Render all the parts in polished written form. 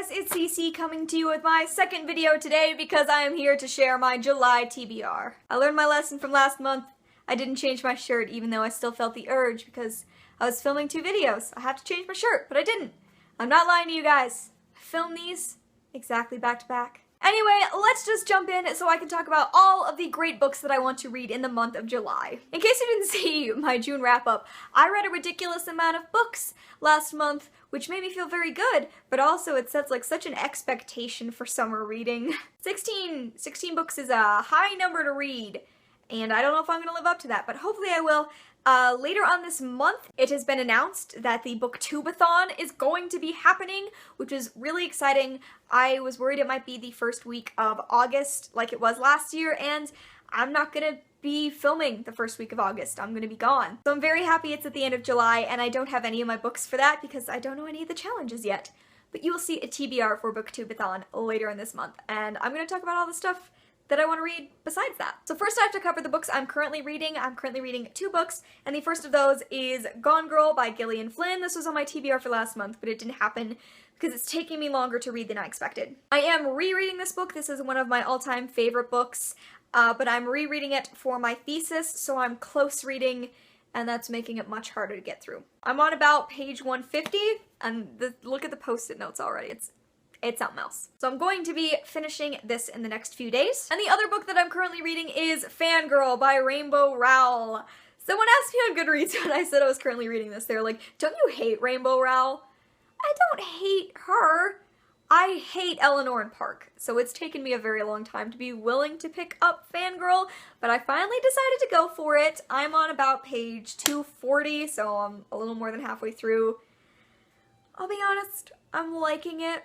guys, it's CC coming to you with my second video today because I am here to share my July TBR. I learned my lesson from last month. I didn't change my shirt even though I still felt the urge because I was filming 2 videos. I have to change my shirt, but I didn't. I'm not lying to you guys. I filmed these exactly back to back. Anyway, let's just jump in so I can talk about all of the great books that I want to read in the month of July. In case you didn't see my June wrap-up, I read a ridiculous amount of books last month, which made me feel very good, but also it sets like such an expectation for summer reading. 16 books is a high number to read, and I don't know if I'm gonna live up to that, but hopefully I will. Later on this month, it has been announced that the Booktubeathon is going to be happening, which is really exciting. I was worried it might be the first week of August, like it was last year, and I'm not gonna be filming the first week of August. I'm gonna be gone. So I'm very happy it's at the end of July, and I don't have any of my books for that because I don't know any of the challenges yet. But you will see a TBR for Booktubeathon later in this month, and I'm gonna talk about all the stuff that I want to read besides that. So first I have to cover the books I'm currently reading. I'm currently reading 2 books, and the first of those is Gone Girl by Gillian Flynn. This was on my TBR for last month, but it didn't happen because it's taking me longer to read than I expected. I am rereading this book. This is one of my all-time favorite books, but I'm rereading it for my thesis, so I'm close reading, and that's making it much harder to get through. I'm on about page 150, and look at the post-it notes already. It's something else. So I'm going to be finishing this in the next few days. And the other book that I'm currently reading is Fangirl by Rowell. Someone asked me on Goodreads when I said I was currently reading this. They were like, don't you hate Rowell? I don't hate her. I hate Eleanor and Park. So it's taken me a very long time to be willing to pick up Fangirl, but I finally decided to go for it. I'm on about page 240, so I'm a little more than halfway through. I'll be honest, I'm liking it.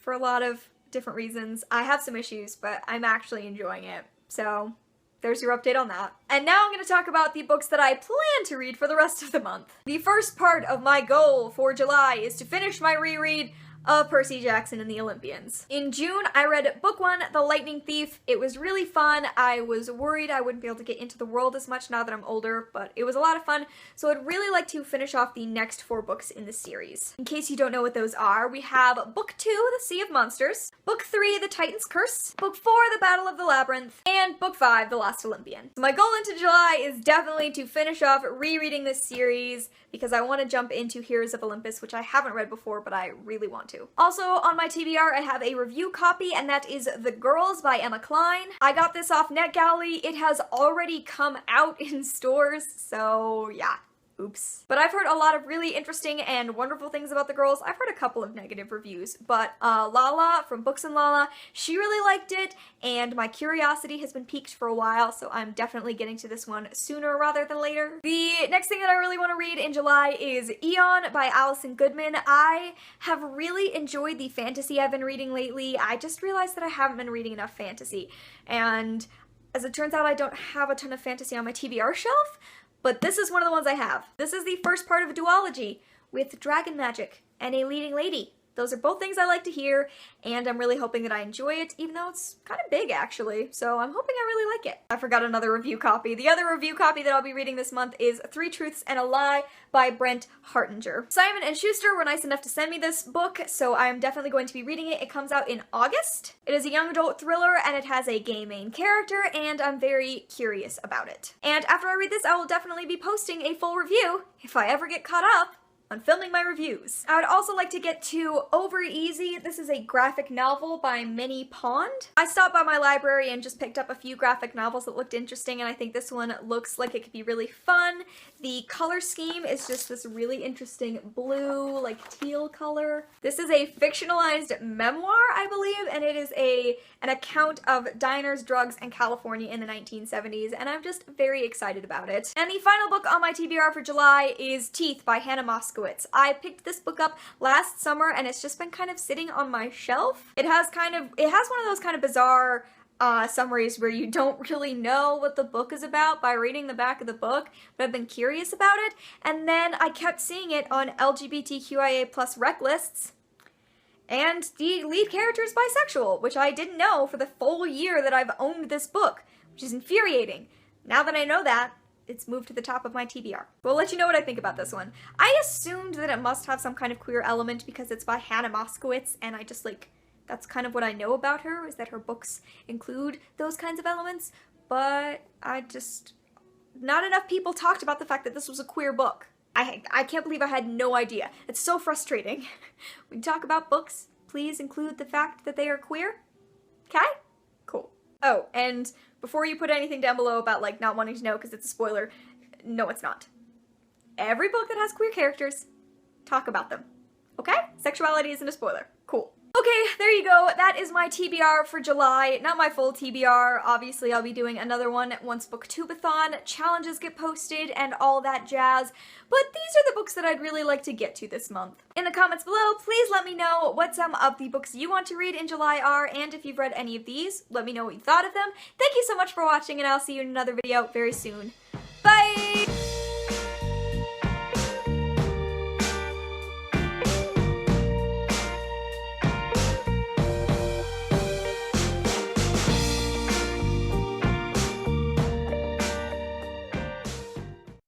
For a lot of different reasons. I have some issues, but I'm actually enjoying it. So there's your update on that. And now I'm going to talk about the books that I plan to read for the rest of the month. The first part of my goal for July is to finish my reread of Percy Jackson and the Olympians. In June, I read book 1, The Lightning Thief. It was really fun. I was worried I wouldn't be able to get into the world as much now that I'm older, but it was a lot of fun, so I'd really like to finish off the next 4 books in the series. In case you don't know what those are, we have book 2, The Sea of Monsters, book 3, The Titan's Curse, book 4, The Battle of the Labyrinth, and book 5, The Last Olympian. So my goal into July is definitely to finish off rereading this series because I want to jump into Heroes of Olympus, which I haven't read before, but I really want to. Also, on my TBR, I have a review copy, and that is The Girls by Emma Cline. I got this off NetGalley. It has already come out in stores, so yeah. Oops. But I've heard a lot of really interesting and wonderful things about The Girls. I've heard a couple of negative reviews, but Lala from Books and Lala, she really liked it, and my curiosity has been piqued for a while, so I'm definitely getting to this one sooner rather than later. The next thing that I really want to read in July is Eon by Alison Goodman. I have really enjoyed the fantasy I've been reading lately. I just realized that I haven't been reading enough fantasy, and as it turns out, I don't have a ton of fantasy on my TBR shelf, but this is one of the ones I have. This is the first part of a duology with dragon magic and a leading lady. Those are both things I like to hear, and I'm really hoping that I enjoy it, even though it's kind of big, actually, so I'm hoping I really like it. I forgot another review copy. The other review copy that I'll be reading this month is 3 Truths and a Lie by Brent, Hartinger. Simon & Schuster were nice enough to send me this book, so I'm definitely going to be reading it. It comes out in August. It is a young adult thriller, and it has a gay main character, and I'm very curious about it. And after I read this, I will definitely be posting a full review, if I ever get caught up on filming my reviews. I would also like to get to Over Easy. This is a graphic novel by Minnie Pond. I stopped by my library and just picked up a few graphic novels that looked interesting, and I think this one looks like it could be really fun. The color scheme is just this really interesting blue, like teal color. This is a fictionalized memoir, I believe, and it is an account of diners, drugs, and California in the 1970s, and I'm just very excited about it. And the final book on my TBR for July is Teeth by Hannah Moscowitz. I picked this book up last summer, and it's just been kind of sitting on my shelf. It has one of those kind of bizarre summaries where you don't really know what the book is about by reading the back of the book, but I've been curious about it, and then I kept seeing it on LGBTQIA+ rec lists, and the lead character is bisexual, which I didn't know for the full year that I've owned this book, which is infuriating. Now that I know that, it's moved to the top of my TBR. We'll let you know what I think about this one. I assumed that it must have some kind of queer element because it's by Hannah Moscowitz, and I just like, that's kind of what I know about her, is that her books include those kinds of elements, but not enough people talked about the fact that this was a queer book. I can't believe I had no idea. It's so frustrating. When you talk about books, please include the fact that they are queer. Okay? Cool. Oh, and before you put anything down below about like not wanting to know because it's a spoiler, no, it's not. Every book that has queer characters, talk about them. Okay? Sexuality isn't a spoiler. Cool. Okay, there you go. That is my TBR for July. Not my full TBR. Obviously, I'll be doing another one once Booktubeathon challenges get posted and all that jazz. But these are the books that I'd really like to get to this month. In the comments below, please let me know what some of the books you want to read in July are, and if you've read any of these, let me know what you thought of them. Thank you so much for watching, and I'll see you in another video very soon. Bye!